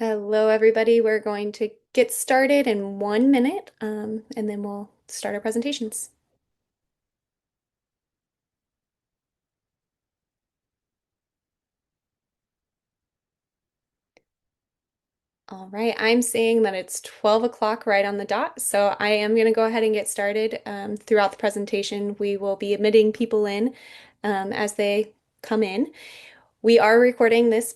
Hello, everybody. We're going to get started in 1 minute, and then we'll start our presentations. All right, I'm seeing that it's 12 o'clock right on the dot, so I am going to go ahead and get started. Throughout the presentation, we will be admitting people in as they come in. We are recording this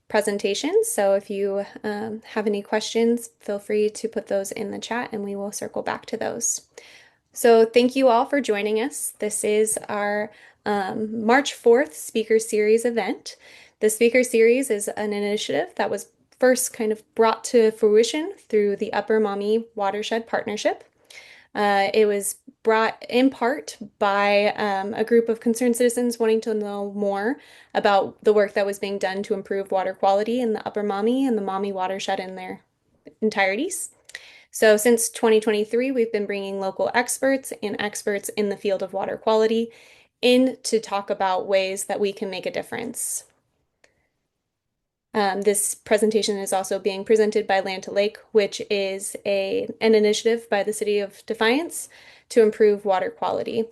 presentation, so if you have any questions, feel free to put those in the chat, and we will circle back to those. So thank you all for joining us. This is our March 4th Speaker Series event. The Speaker Series is an initiative that was first kind of brought to fruition through the Upper Maumee Watershed Partnership. It was brought in part by a group of concerned citizens wanting to know more about the work that was being done to improve water quality in the Upper Maumee and the Maumee watershed in their entireties. So since 2023, we've been bringing local experts and experts in the field of water quality in to talk about ways that we can make a difference. This presentation is also being presented by Land to Lake, which is an initiative by the City of Defiance to improve water quality.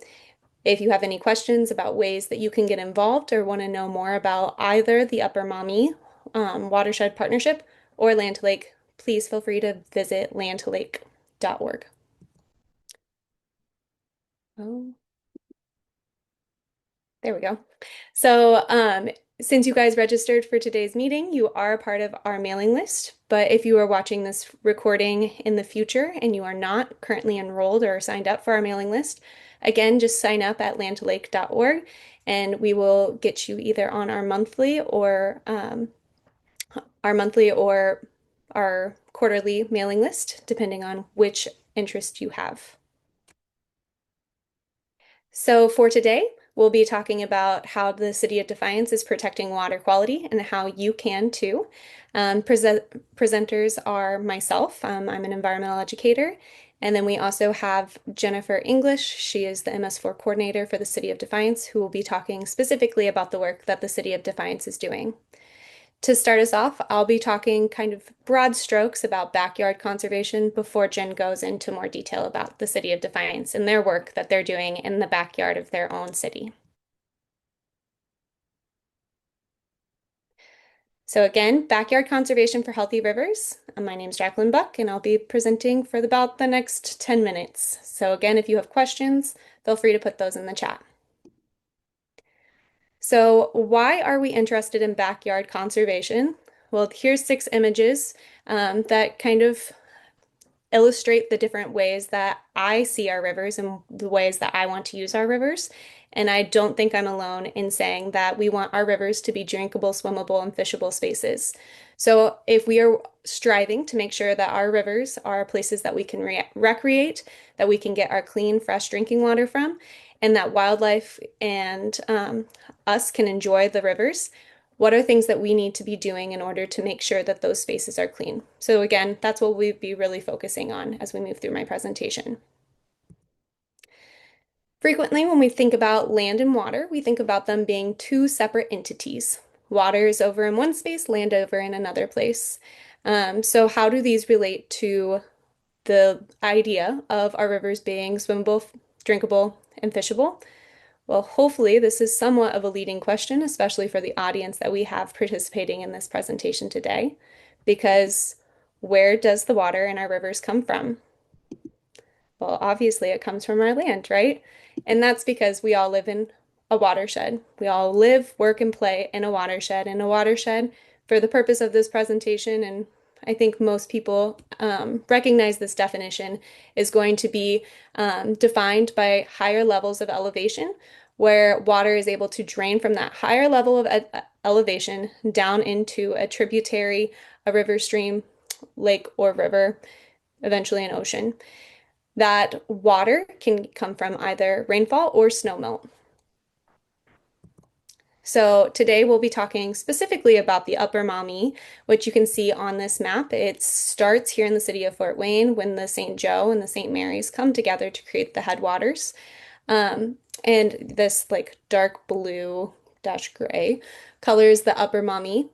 If you have any questions about ways that you can get involved or want to know more about either the Upper Maumee Watershed Partnership or Land to Lake, please feel free to visit landtolake.org. Oh, there we go. So, since you guys registered for today's meeting, you are a part of our mailing list. But if you are watching this recording in the future and you are not currently enrolled or signed up for our mailing list, again, just sign up at landtolake.org and we will get you either on our monthly or our quarterly mailing list, depending on which interest you have. So for today, we'll be talking about how the City of Defiance is protecting water quality and how you can too. Presenters are myself. I'm an environmental educator. And then we also have Jennifer English. She is the MS4 coordinator for the City of Defiance, who will be talking specifically about the work that the City of Defiance is doing. To start us off, I'll be talking kind of broad strokes about backyard conservation before Jen goes into more detail about the City of Defiance and their work that they're doing in the backyard of their own city. So again, backyard conservation for healthy rivers. My name is Jacqueline Buck, and I'll be presenting for about the next 10 minutes. So again, if you have questions, feel free to put those in the chat. So why are we interested in backyard conservation? Well, here's 6 images that kind of illustrate the different ways that I see our rivers and the ways that I want to use our rivers. And I don't think I'm alone in saying that we want our rivers to be drinkable, swimmable, and fishable spaces. So if we are striving to make sure that our rivers are places that we can recreate, that we can get our clean, fresh drinking water from, and that wildlife and us can enjoy the rivers, what are things that we need to be doing in order to make sure that those spaces are clean? So again, that's what we'll be really focusing on as we move through my presentation. Frequently, when we think about land and water, we think about them being 2 separate entities. Water is over in one space, land over in another place. So how do these relate to the idea of our rivers being swimmable, drinkable, and fishable? Well, hopefully this is somewhat of a leading question, especially for the audience that we have participating in this presentation today, because where does the water in our rivers come from? Well, obviously it comes from our land, right? And that's because we all live in a watershed. We all live, work, and play in a watershed. And a watershed, for the purpose of this presentation, and I think most people recognize this definition, is going to be defined by higher levels of elevation, where water is able to drain from that higher level of elevation down into a tributary, a river, stream, lake, or river, eventually an ocean. That water can come from either rainfall or snowmelt. So today we'll be talking specifically about the Upper Maumee, which you can see on this map. It starts here in the city of Fort Wayne when the St. Joe and the St. Mary's come together to create the headwaters. And this like dark blue dash gray colors the Upper Maumee.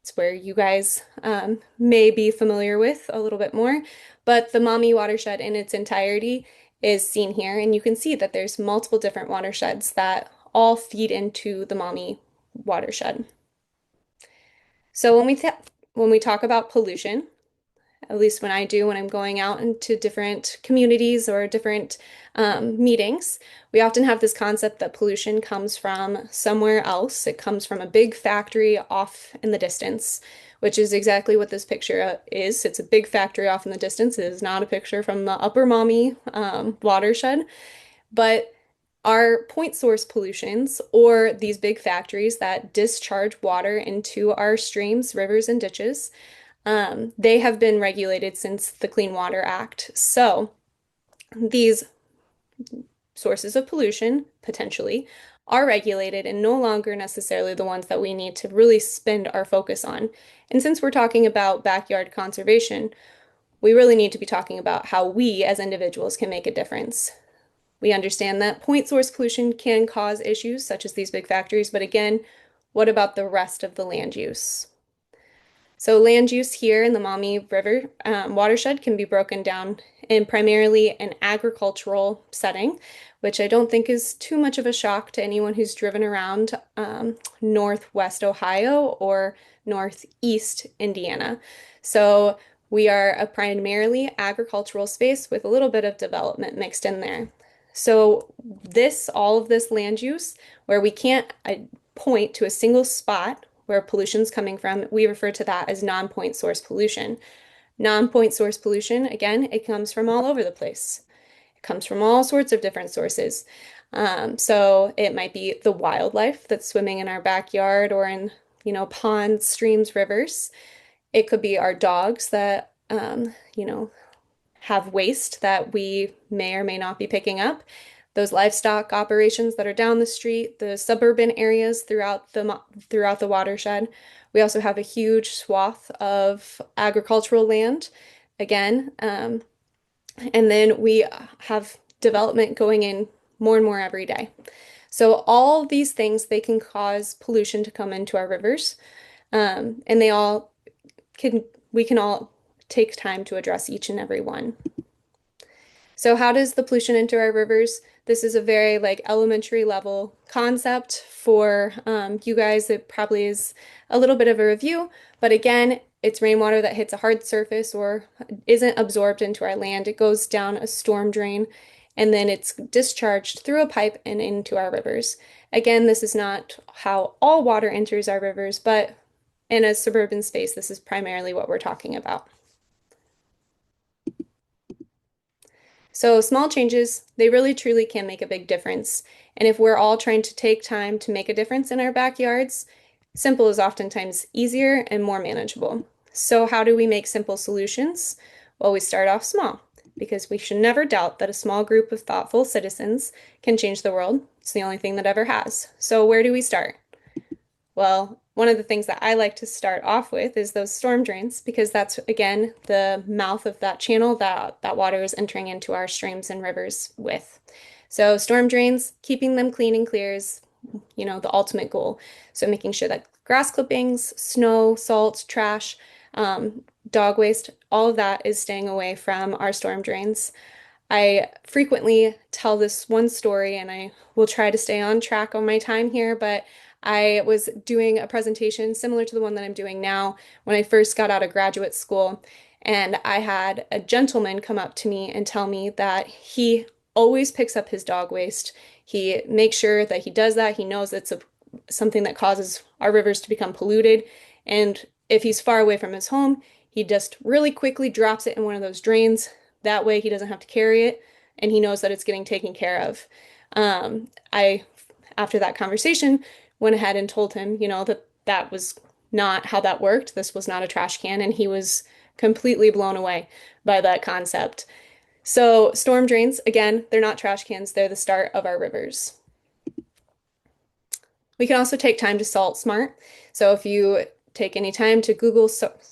It's where you guys may be familiar with a little bit more, but the Maumee watershed in its entirety is seen here, and you can see that there's multiple different watersheds that all feed into the Maumee watershed. So when we talk about pollution, at least when I do, when I'm going out into different communities or different meetings, we often have this concept that pollution comes from somewhere else. It comes from a big factory off in the distance, which is exactly what this picture is. It's a big factory off in the distance. It is not a picture from the Upper Maumee watershed, but our point source pollutions, or these big factories that discharge water into our streams, rivers, and ditches, they have been regulated since the Clean Water Act. So these sources of pollution, potentially, are regulated and no longer necessarily the ones that we need to really spend our focus on. And since we're talking about backyard conservation, we really need to be talking about how we as individuals can make a difference. We understand that point source pollution can cause issues such as these big factories, but again, what about the rest of the land use? So land use here in the Maumee River watershed can be broken down in primarily an agricultural setting, which I don't think is too much of a shock to anyone who's driven around Northwest Ohio or Northeast Indiana. So we are a primarily agricultural space with a little bit of development mixed in there. So all of this land use, where we can't point to a single spot where pollution's coming from, we refer to that as non-point source pollution. Non-point source pollution, again, it comes from all over the place. It comes from all sorts of different sources. So it might be the wildlife that's swimming in our backyard or in, ponds, streams, rivers. It could be our dogs that, have waste that we may or may not be picking up. Those livestock operations that are down the street, the suburban areas throughout the watershed. We also have a huge swath of agricultural land, again, and then we have development going in more and more every day. So all these things, they can cause pollution to come into our rivers, and we can all take time to address each and every one. So how does the pollution enter our rivers? This is a very elementary level concept for you guys. It probably is a little bit of a review, but again, it's rainwater that hits a hard surface or isn't absorbed into our land. It goes down a storm drain and then it's discharged through a pipe and into our rivers. Again, this is not how all water enters our rivers, but in a suburban space, this is primarily what we're talking about. So small changes, they really truly can make a big difference. And if we're all trying to take time to make a difference in our backyards, simple is oftentimes easier and more manageable. So how do we make simple solutions? Well, we start off small because we should never doubt that a small group of thoughtful citizens can change the world. It's the only thing that ever has. So where do we start? Well, one of the things that I like to start off with is those storm drains because that's, again, the mouth of that channel that water is entering into our streams and rivers with. So storm drains, keeping them clean and clear is, the ultimate goal. So making sure that grass clippings, snow, salt, trash, dog waste, all of that is staying away from our storm drains. I frequently tell this one story and I will try to stay on track on my time here, but I was doing a presentation similar to the one that I'm doing now when I first got out of graduate school, and I had a gentleman come up to me and tell me that he always picks up his dog waste. He makes sure that he does that. He knows it's something that causes our rivers to become polluted, and if he's far away from his home, he just really quickly drops it in one of those drains. That way he doesn't have to carry it, and he knows that it's getting taken care of. After that conversation, went ahead and told him, that was not how that worked. This was not a trash can, and he was completely blown away by that concept. So storm drains, again, they're not trash cans. They're the start of our rivers. We can also take time to salt smart. So if you take any time to Google Salt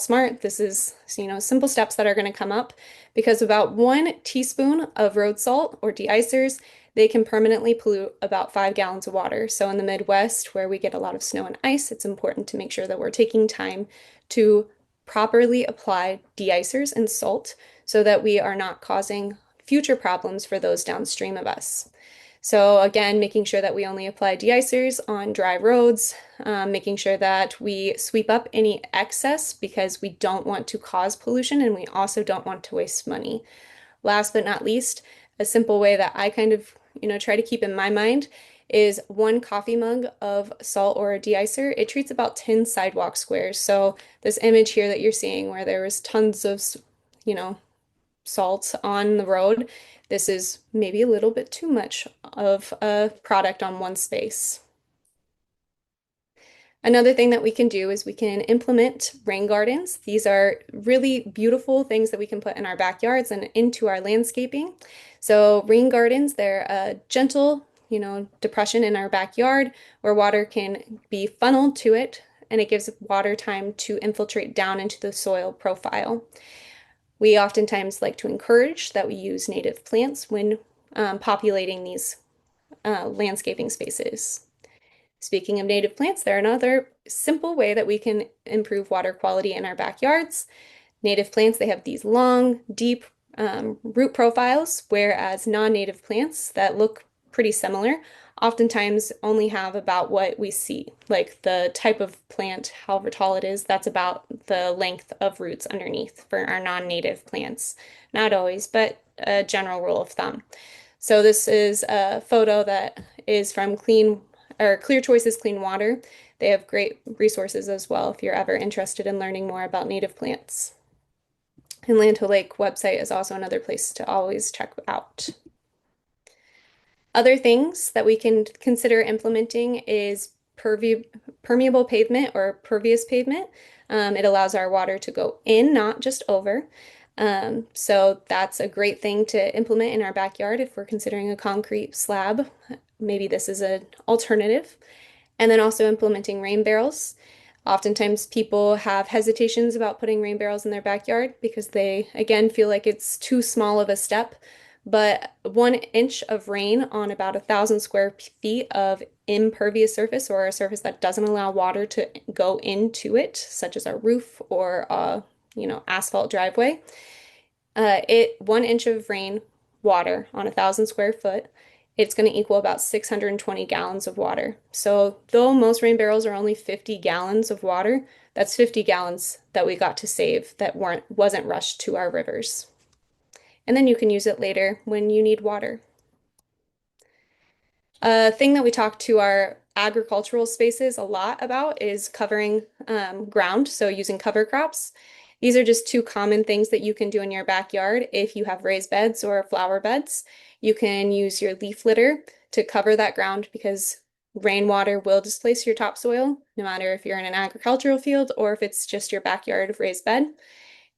Smart, this is, simple steps that are going to come up because about 1 teaspoon of road salt or de-icers they can permanently pollute about 5 gallons of water. So in the Midwest, where we get a lot of snow and ice, it's important to make sure that we're taking time to properly apply de-icers and salt so that we are not causing future problems for those downstream of us. So again, making sure that we only apply de-icers on dry roads, making sure that we sweep up any excess because we don't want to cause pollution and we also don't want to waste money. Last but not least, a simple way that I kind of, try to keep in my mind is 1 coffee mug of salt or a de-icer. It treats about 10 sidewalk squares. So this image here that you're seeing where there was tons of, you know, salt on the road, this is maybe a little bit too much of a product on one space. Another thing that we can do is we can implement rain gardens. These are really beautiful things that we can put in our backyards and into our landscaping. So rain gardens, they're a gentle, depression in our backyard where water can be funneled to it and it gives water time to infiltrate down into the soil profile. We oftentimes like to encourage that we use native plants when populating these landscaping spaces. Speaking of native plants, they're another simple way that we can improve water quality in our backyards. Native plants, they have these long, deep root profiles, whereas non-native plants that look pretty similar oftentimes only have about what we see. Like the type of plant, however tall it is, that's about the length of roots underneath for our non-native plants. Not always, but a general rule of thumb. So this is a photo that is from Clear Choices Clean Water. They have great resources as well if you're ever interested in learning more about native plants. And Land to Lake website is also another place to always check out. Other things that we can consider implementing is permeable pavement or pervious pavement. It allows our water to go in, not just over. So that's a great thing to implement in our backyard if we're considering a concrete slab. Maybe this is an alternative. And then also implementing rain barrels. Oftentimes people have hesitations about putting rain barrels in their backyard because they, again, feel like it's too small of a step. But 1 inch of rain on about 1,000 square feet of impervious surface or a surface that doesn't allow water to go into it, such as a roof or a, asphalt driveway, 1 inch of rain water on 1,000 square foot, it's going to equal about 620 gallons of water. So though most rain barrels are only 50 gallons of water, that's 50 gallons that we got to save that wasn't rushed to our rivers. And then you can use it later when you need water. A thing that we talk to our agricultural spaces a lot about is covering ground, so using cover crops. These are just two common things that you can do in your backyard if you have raised beds or flower beds. You can use your leaf litter to cover that ground because rainwater will displace your topsoil, no matter if you're in an agricultural field or if it's just your backyard raised bed.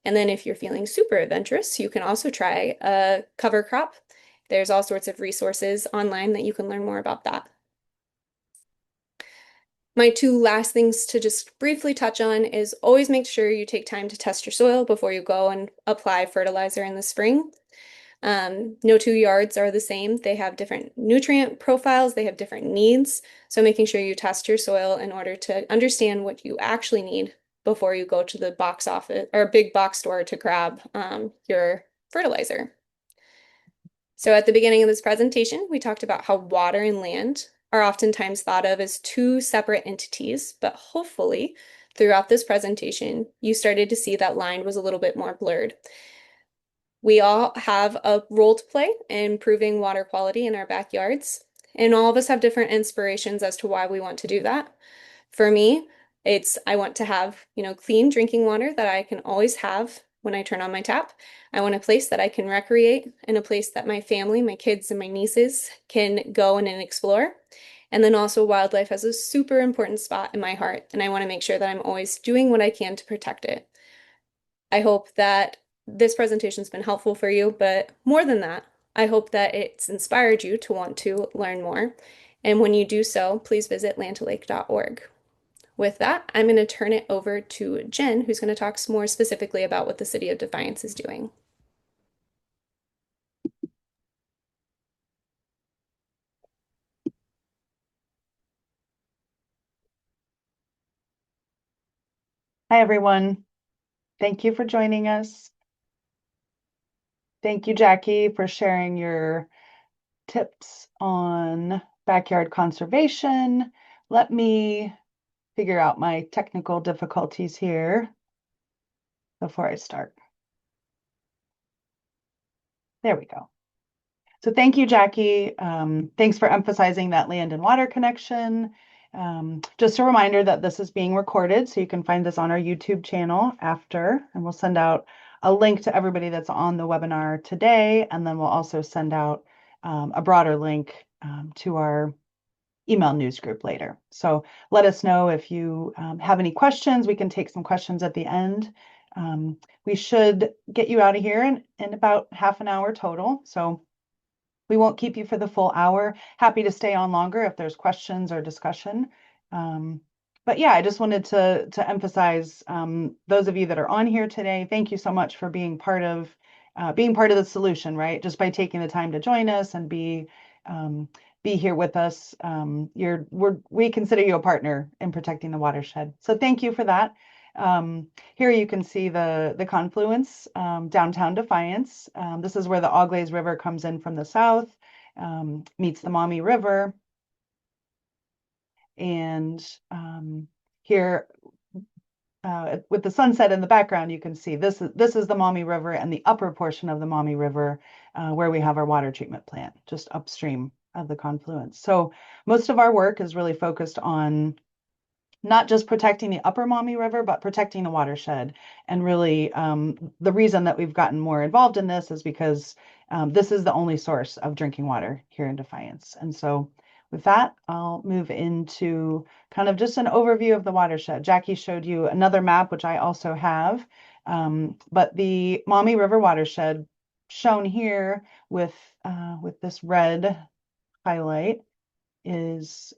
And then if you're feeling super adventurous, you can also try a cover crop. There's all sorts of resources online that you can learn more about that. My two last things to just briefly touch on is always make sure you take time to test your soil before you go and apply fertilizer in the spring. No two yards are the same. They have different nutrient profiles, they have different needs. So making sure you test your soil in order to understand what you actually need before you go to the box office or big box store to grab your fertilizer. So at the beginning of this presentation, we talked about how water and land are oftentimes thought of as two separate entities, but hopefully throughout this presentation, you started to see that line was a little bit more blurred. We all have a role to play in improving water quality in our backyards, and all of us have different inspirations as to why we want to do that. For me, I want to have, clean drinking water that I can always have when I turn on my tap. I want a place that I can recreate and a place that my family, my kids and my nieces can go in and explore. And then also wildlife has a super important spot in my heart, and I want to make sure that I'm always doing what I can to protect it. I hope that this presentation's been helpful for you, but more than that, I hope that it's inspired you to want to learn more. And when you do so, please visit landtolake.org. With that, I'm going to turn it over to Jen, who's going to talk more specifically about what the City of Defiance is doing. Hi, everyone. Thank you for joining us. Thank you, Jackie, for sharing your tips on backyard conservation. Let me figure out my technical difficulties here before I start. There we go. So thank you, Jackie. Thanks for emphasizing that land and water connection. Just a reminder that this is being recorded, so you can find this on our YouTube channel after, and we'll send out a link to everybody that's on the webinar today, and then we'll also send out a broader link to our email news group later. So let us know if you have any questions. We can take some questions at the end. We should get you out of here in about half an hour total. So we won't keep you for the full hour. Happy to stay on longer if there's questions or discussion. Um, but yeah, I just wanted to emphasize those of you that are on here today. Thank you so much for being part of the solution, right? Just by taking the time to join us and be here with us. We consider you a partner in protecting the watershed. So thank you for that. Here you can see the confluence, downtown Defiance. This is where the Auglaize River comes in from the south, meets the Maumee River. And here, with the sunset in the background, you can see this is the Maumee River and the upper portion of the Maumee River, where we have our water treatment plant, just upstream of the confluence. So most of our work is really focused on not just protecting the upper Maumee River, but protecting the watershed. And really, the reason that we've gotten more involved in this is because this is the only source of drinking water here in Defiance. And so with that, I'll move into kind of just an overview of the watershed. Jackie showed you another map, which I also have, but the Maumee River watershed shown here with this red highlight is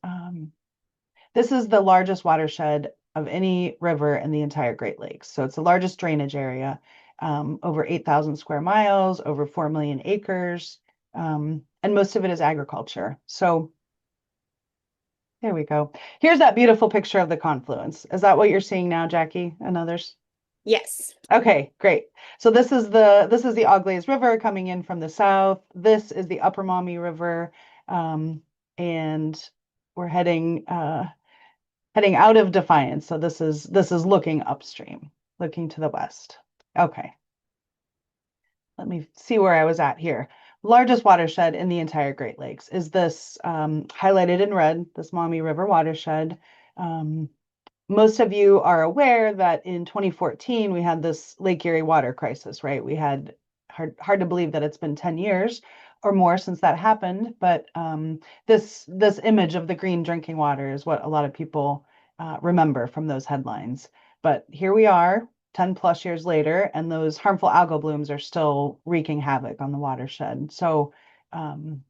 this is the largest watershed of any river in the entire Great Lakes. So it's the largest drainage area, over 8,000 square miles, over 4 million acres, and most of it is agriculture. So there we go. Here's that beautiful picture of the confluence. Is that what you're seeing now, Jackie and others? Yes. Okay, great. So this is the Auglaize River coming in from the south. This is the Upper Maumee River, and we're heading out of Defiance. So this is looking upstream, looking to the west. Okay. Let me see where I was at here. Largest watershed in the entire Great Lakes is this highlighted in red, this Maumee River watershed. Um, Most of you are aware that in 2014 we had this Lake Erie water crisis, right? We had hard to believe that it's been 10 years or more since that happened, but this image of the green drinking water is what a lot of people remember from those headlines. But here we are, 10 plus years later, and those harmful algal blooms are still wreaking havoc on the watershed. So um,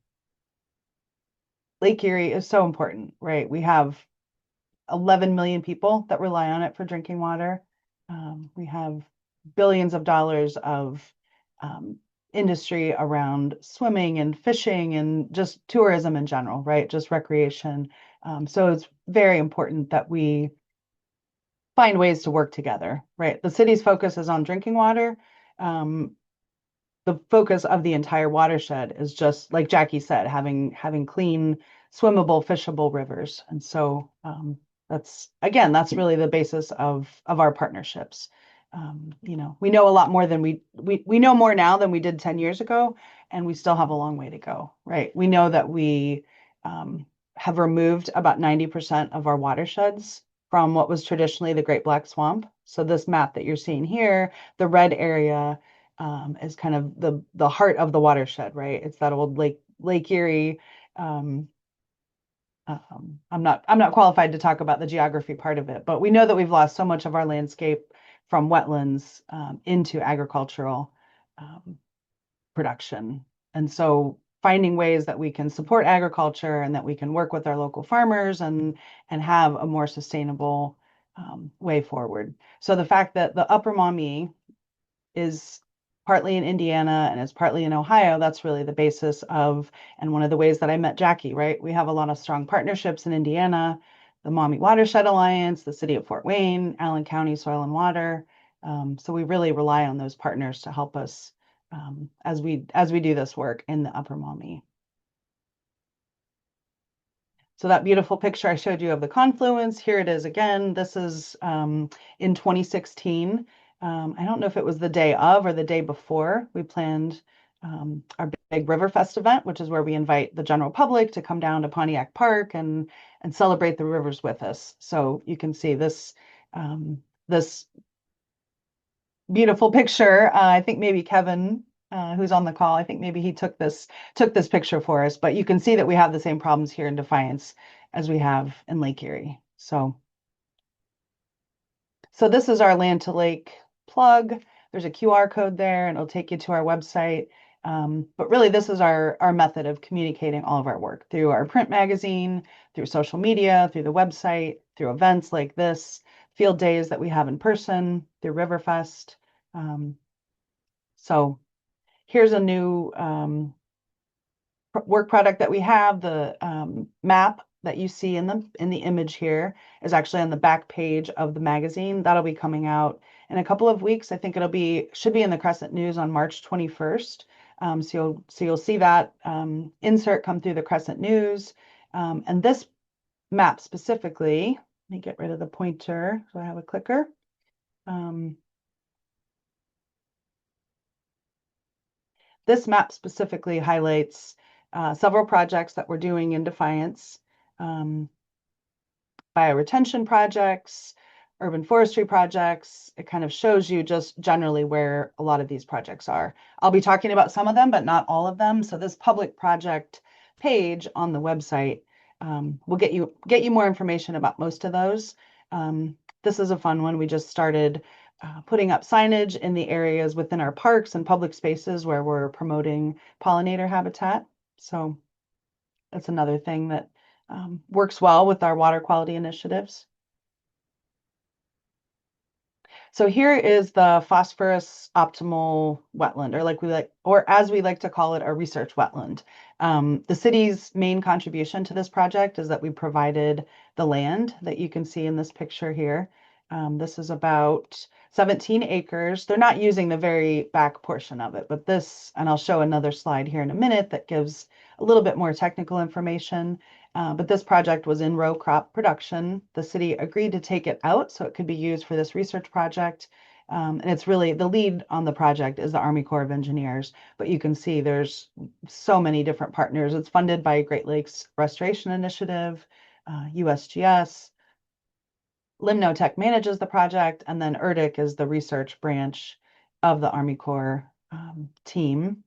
Lake Erie is so important, right? We have 11 million people that rely on it for drinking water. We have billions of dollars of um, industry around swimming and fishing and just tourism in general, right? Just recreation. So it's very important that we find ways to work together, right? The city's focus is on drinking water. Um, the focus of the entire watershed is just like Jackie said, having clean, swimmable, fishable rivers. And so that's really the basis of our partnerships. We know a lot more than we know more now than we did 10 years ago, and we still have a long way to go, right? We know that we have removed about 90% of our watersheds from what was traditionally the Great Black Swamp. So this map that you're seeing here, the red area is kind of the heart of the watershed, right? It's that old Lake Erie. Um, I'm not qualified to talk about the geography part of it, but we know that we've lost so much of our landscape from wetlands into agricultural um, production, and so finding ways that we can support agriculture and that we can work with our local farmers and have a more sustainable way forward. So the fact that the Upper Maumee is partly in Indiana and is partly in Ohio, that's really the basis of, and one of the ways that I met Jackie, right? We have a lot of strong partnerships in Indiana. the Maumee Watershed Alliance, the City of Fort Wayne, Allen County Soil and Water. So we really rely on those partners to help us as we do this work in the Upper Maumee. So that beautiful picture I showed you of the confluence, here it is again. This is in 2016. I don't know if it was the day of or the day before. We planned our big Riverfest event, which is where we invite the general public to come down to Pontiac Park and celebrate the rivers with us. So you can see this beautiful picture. I think maybe Kevin, who's on the call, I think maybe he took this picture for us. But you can see that we have the same problems here in Defiance as we have in Lake Erie. So this is our land to lake plug. There's a QR code there, and it'll take you to our website. But really, this is our method of communicating all of our work through our print magazine, through social media, through the website, through events like this, field days that we have in person, through Riverfest. Um, so here's a new work product that we have. The map that you see in the image here is actually on the back page of the magazine. That'll be coming out in a couple of weeks. I think should be in the Crescent News on March 21st. So you'll see that insert come through the Crescent News. And this map specifically, let me get rid of the pointer so I have a clicker. This map specifically highlights several projects that we're doing in Defiance, bioretention projects, urban forestry projects. It kind of shows you just generally where a lot of these projects are. I'll be talking about some of them, but not all of them. So this public project page on the website will get you more information about most of those. This is a fun one. We just started putting up signage in the areas within our parks and public spaces where we're promoting pollinator habitat. So that's another thing that works well with our water quality initiatives. So here is the phosphorus optimal wetland, or as we like to call it, a research wetland. The city's main contribution to this project is that we provided the land that you can see in this picture here. This is about 17 acres. They're not using the very back portion of it, but and I'll show another slide here in a minute that gives a little bit more technical information. But this project was in row crop production. The city agreed to take it out so it could be used for this research project. And it's really the lead on the project is the Army Corps of Engineers. But you can see there's so many different partners. It's funded by Great Lakes Restoration Initiative, USGS. Limnotech manages the project, and then ERDIC is the research branch of the Army Corps team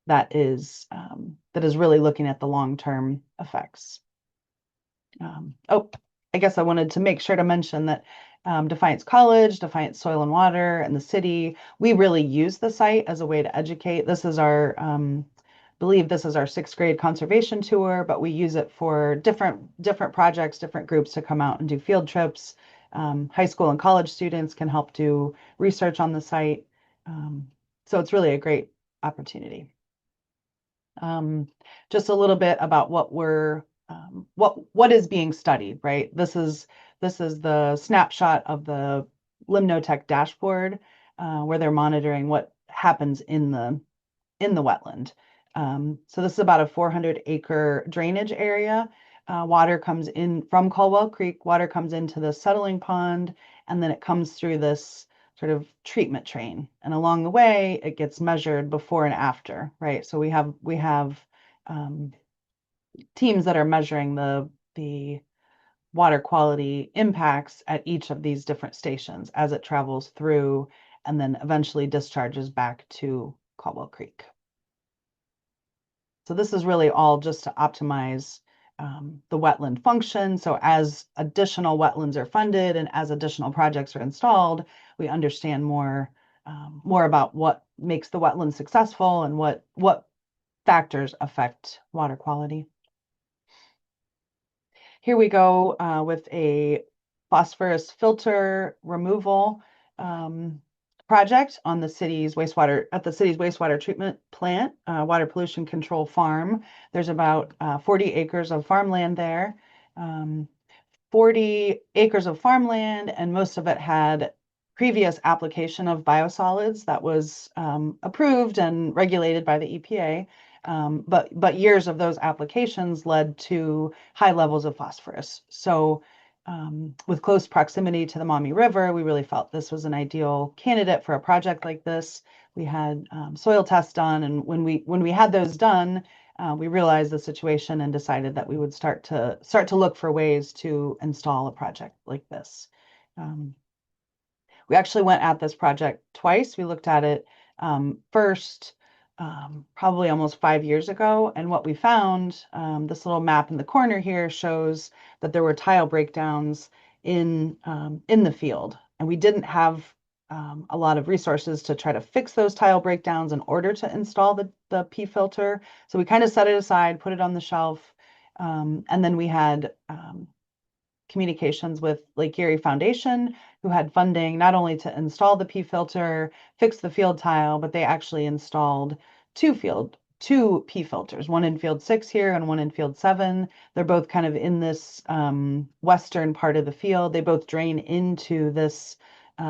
that is really looking at the long-term effects. I guess I wanted to make sure to mention that Defiance College, Defiance Soil and Water, and the city, we really use the site as a way to educate. This is believe this is our 6th grade conservation tour, but we use it for different projects, different groups to come out and do field trips. High school and college students can help do research on the site. So it's really a great opportunity. Just a little bit about what is being studied, right? This is the snapshot of the Limnotech dashboard where they're monitoring what happens in the wetland. So this is about a 400-acre drainage area. Water comes in from Caldwell Creek, water comes into the settling pond, and then it comes through this sort of treatment train. And along the way, it gets measured before and after, right? So we have teams that are measuring the water quality impacts at each of these different stations as it travels through and then eventually discharges back to Caldwell Creek. So this is really all just to optimize the wetland function. So as additional wetlands are funded and as additional projects are installed, we understand more about what makes the wetland successful and what factors affect water quality. Here we go with a phosphorus filter removal project on the city's wastewater treatment plant, water pollution control farm. There's about 40 acres of farmland there. 40 acres of farmland, and most of it had previous application of biosolids that was approved and regulated by the EPA. But years of those applications led to high levels of phosphorus. So with close proximity to the Maumee River, we really felt this was an ideal candidate for a project like this. We had soil tests done, and when we had those done, we realized the situation and decided that we would start to look for ways to install a project like this. Um, we actually went at this project twice. We looked at it first probably almost 5 years ago. And what we found, this little map in the corner here shows that there were tile breakdowns in the field. And we didn't have a lot of resources to try to fix those tile breakdowns in order to install the P filter. So we kind of set it aside, put it on the shelf. And then we had communications with Lake Erie Foundation, who had funding not only to install the P filter, fix the field tile, but they actually installed two P filters, one in field 6 here and one in field 7. They're both kind of in this western part of the field. They both drain into this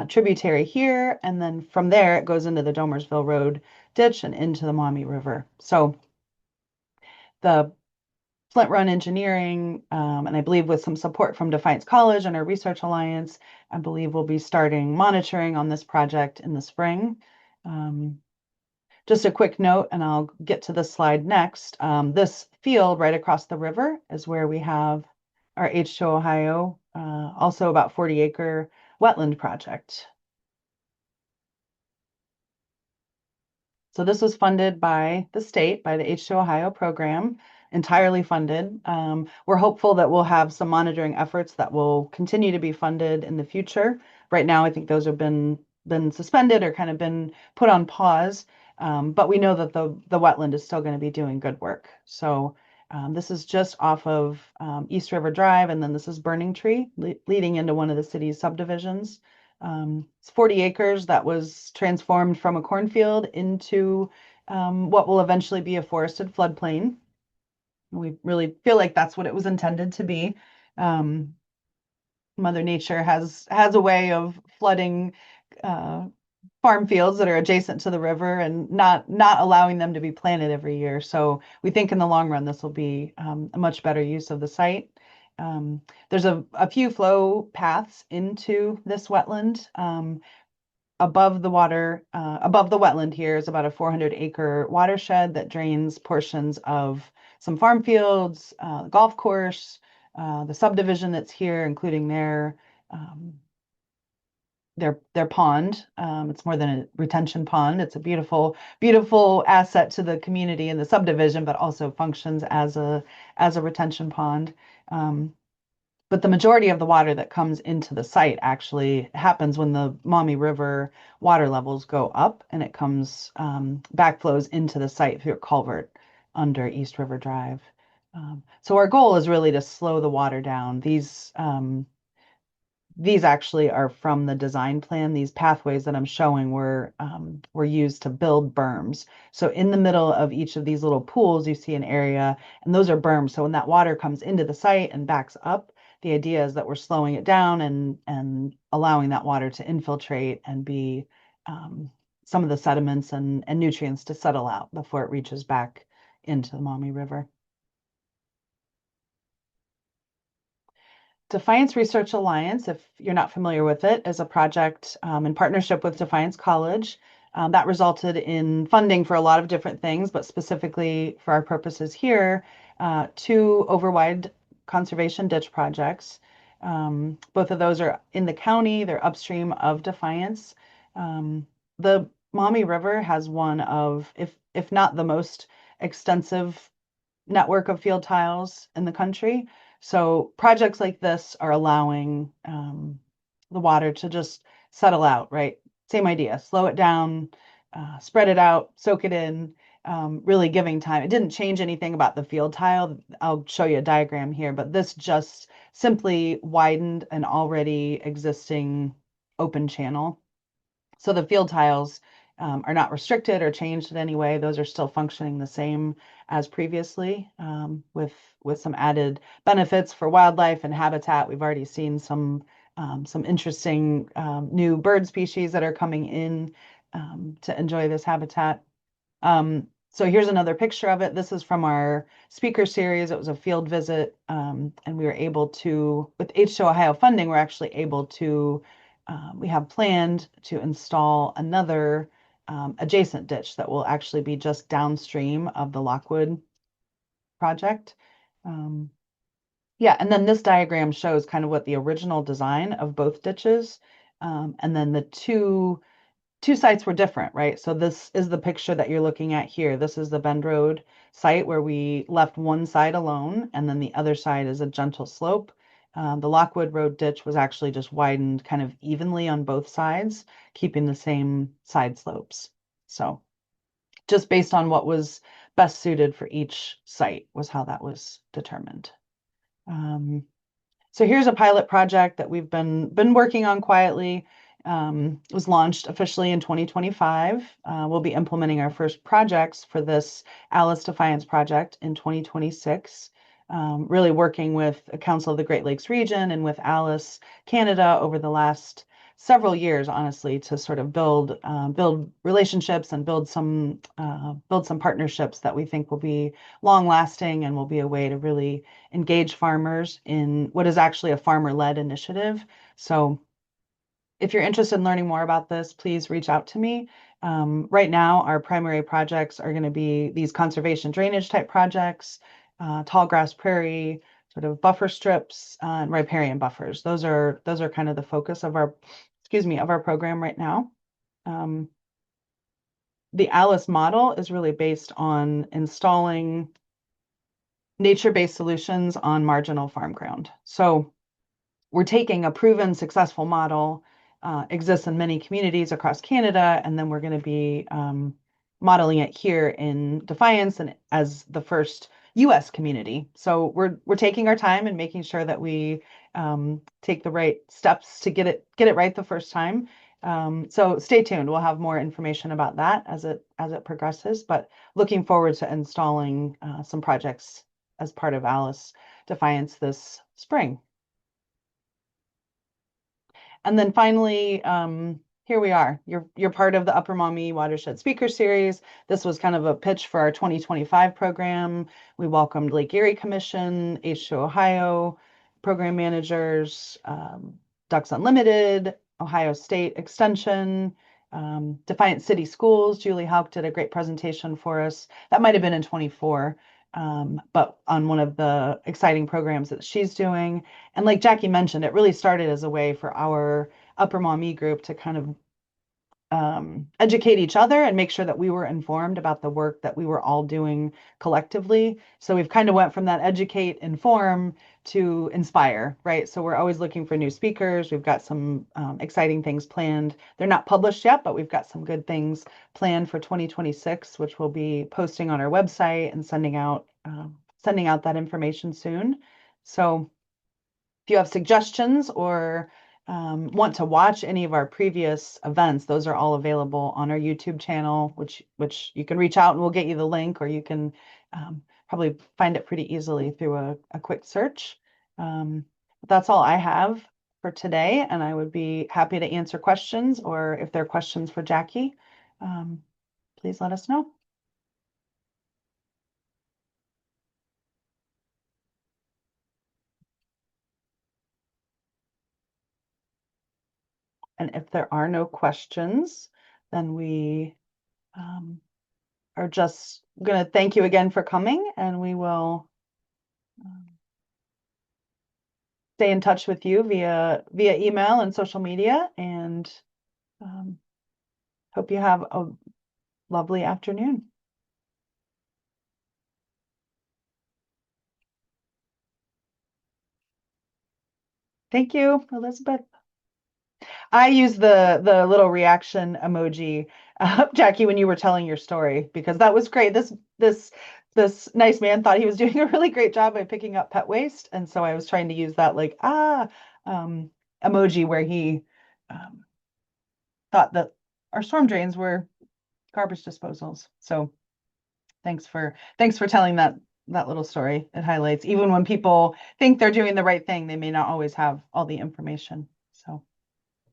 tributary here, and then from there it goes into the Domersville Road ditch and into the Maumee River. So the Flint Run Engineering, and I believe with some support from Defiance College and our Research Alliance, I believe we'll be starting monitoring on this project in the spring. Just a quick note, and I'll get to this slide next. This field right across the river is where we have our H2 Ohio, also about 40-acre wetland project. So this was funded by the state, by the H2 Ohio program, entirely funded. We're hopeful that we'll have some monitoring efforts that will continue to be funded in the future. Right now, I think those have been suspended or kind of been put on pause. But we know that the wetland is still going to be doing good work. So this is just off of East River Drive, and then this is Burning Tree, leading into one of the city's subdivisions. It's 40 acres that was transformed from a cornfield into what will eventually be a forested floodplain. We really feel like that's what it was intended to be. Um, Mother Nature has a way of flooding uh, farm fields that are adjacent to the river and not allowing them to be planted every year. So we think in the long run this will be a much better use of the site. There's a few flow paths into this wetland. Above the water, above the wetland here is about a 400-acre watershed that drains portions of some farm fields, golf course, the subdivision that's here, including um, their pond. It's more than a retention pond. It's a beautiful, beautiful asset to the community and the subdivision, but also functions as a retention pond. But the majority of the water that comes into the site actually happens when the Maumee River water levels go up, and it comes backflows into the site through a culvert under East River Drive. So our goal is really to slow the water down. These actually are from the design plan. These pathways that I'm showing were used to build berms. So in the middle of each of these little pools, you see an area, and those are berms. So when that water comes into the site and backs up, the idea is that we're slowing it down and allowing that water to infiltrate and be some of the sediments and nutrients to settle out before it reaches back into the Maumee River. Defiance Research Alliance, if you're not familiar with it, is a project in partnership with Defiance College that resulted in funding for a lot of different things, but specifically for our purposes here, two overwide conservation ditch projects. Both of those are in the county, they're upstream of Defiance. The Maumee River has one of, if not the most extensive network of field tiles in the country. So projects like this are allowing the water to just settle out, right? Same idea, slow it down, spread it out, soak it in, really giving time. It didn't change anything about the field tile. I'll show you a diagram here, but this just simply widened an already existing open channel. So the field tiles are not restricted or changed in any way. Those are still functioning the same as previously, with some added benefits for wildlife and habitat. We've already seen some interesting new bird species that are coming in to enjoy this habitat. So here's another picture of it. This is from our speaker series. It was a field visit, and we were able to, with H2 Ohio funding, we're actually able to, we have planned to install another adjacent ditch that will actually be just downstream of the Lockwood project. Um, yeah, and then this diagram shows kind of what the original design of both ditches, and then the two sites were different, right? So this is the picture that you're looking at here. This is the Bend Road site where we left one side alone, and then the other side is a gentle slope. The Lockwood Road ditch was actually just widened kind of evenly on both sides, keeping the same side slopes. So just based on what was best suited for each site was how that was determined. Um, so here's a pilot project that we've been working on quietly. It was launched officially in 2025. We'll be implementing our first projects for this Alice Defiance project in 2026. Really working with the Council of the Great Lakes region and with Alice Canada over the last several years, honestly, to sort of build relationships and build some partnerships that we think will be long lasting and will be a way to really engage farmers in what is actually a farmer-led initiative. So if you're interested in learning more about this, please reach out to me. Right now, our primary projects are going to be these conservation drainage type projects, tall grass prairie, sort of buffer strips, and riparian buffers. Those are kind of the focus of our, excuse me, of our program right now. Um, the Alice model is really based on installing nature-based solutions on marginal farm ground. So we're taking a proven successful model, exists in many communities across Canada, and then we're going to be modeling it here in Defiance and as the first U.S. community. So we're taking our time and making sure that we take the right steps to get it right the first time. So stay tuned. We'll have more information about that as it progresses. But looking forward to installing some projects as part of Alice Defiance this spring. And then finally, here we are. You're part of the Upper Maumee Watershed Speaker Series. This was kind of a pitch for our 2025 program. We welcomed Lake Erie Commission, H2 Ohio program managers, Ducks Unlimited, Ohio State Extension, Defiant City Schools. Julie Hauk did a great presentation for us. That might have been in 24, but on one of the exciting programs that she's doing. And like Jackie mentioned, it really started as a way for our Upper Maumee group to kind of educate each other and make sure that we were informed about the work that we were all doing collectively. So we've kind of went from that educate, inform to inspire, right? So we're always looking for new speakers. We've got some exciting things planned. They're not published yet, but we've got some good things planned for 2026, which we'll be posting on our website and sending out that information soon. So if you have suggestions or want to watch any of our previous events, those are all available on our YouTube channel, which you can reach out and we'll get you the link, or you can probably find it pretty easily through a quick search. But that's all I have for today, and I would be happy to answer questions, or if there are questions for Jackie, please let us know. And if there are no questions, then we um, are just going to thank you again for coming, and we will um, stay in touch with you via email and social media, and um, hope you have a lovely afternoon. Thank you, Elizabeth. I use the little reaction emoji, Jackie, when you were telling your story, because that was great. This nice man thought he was doing a really great job by picking up pet waste, and so I was trying to use that like um, emoji where he um, thought that our storm drains were garbage disposals. So thanks for telling that little story. It highlights even when people think they're doing the right thing, they may not always have all the information. So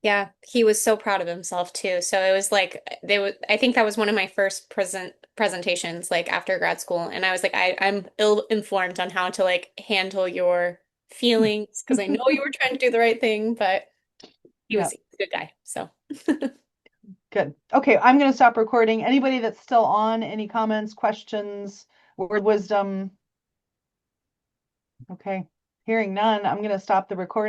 Yeah, he was so proud of himself too. So it was like I think that was one of my first presentations like after grad school. And I was like, I'm ill-informed on how to like handle your feelings because I know you were trying to do the right thing, but yeah, he was a good guy. So good. Okay, I'm going to stop recording. Anybody that's still on, any comments, questions, word wisdom? Okay, hearing none, I'm going to stop the recording.